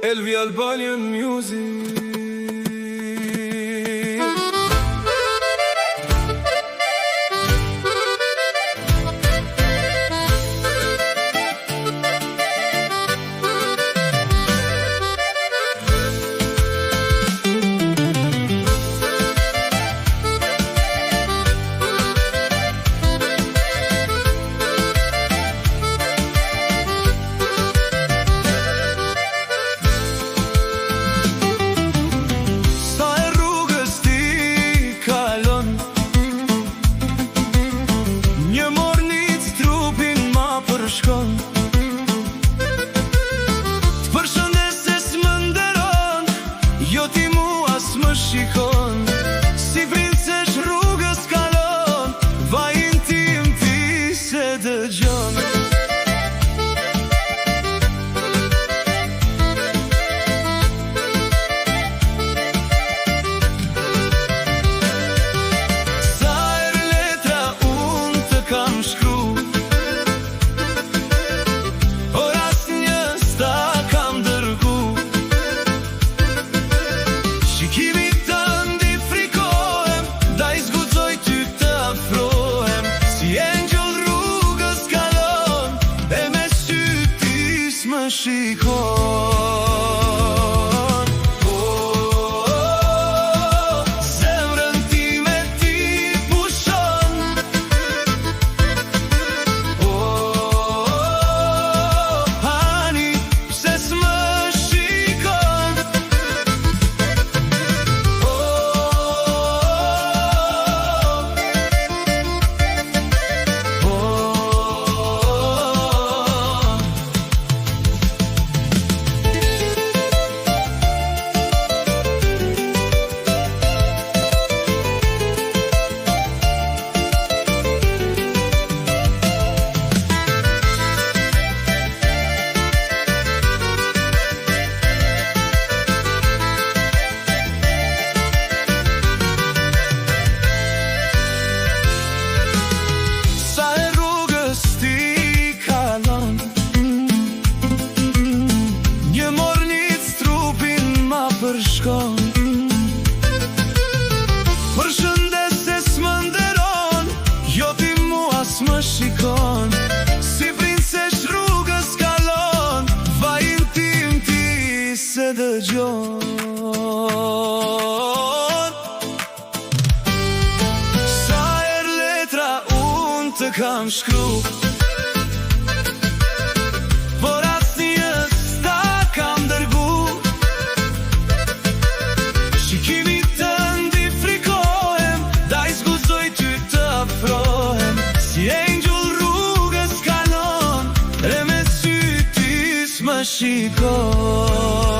Elvi Albanian Music. Shikon, si princesh rrugës kalon, vajin tim ti se dëgjon. Sa er letra unë të kam shkru, por asnjë s'ta kam dërgu. Shikimi shikon, zemrën time ti pushon. Hani, pse s'më shikon? Përshëndes se s'më nderon, jo ti mua s'më shikon. Si princesh rrugës kalon, vajin tim ti se dëgjon. Sa er letra unë të kam shkru, por asnjë s'ta kam dërgu. Shikimi tënd i frikohem, daj zguzoj ty të afrohem. Si angel rrugës kalon, e me sy ti s'më shikon.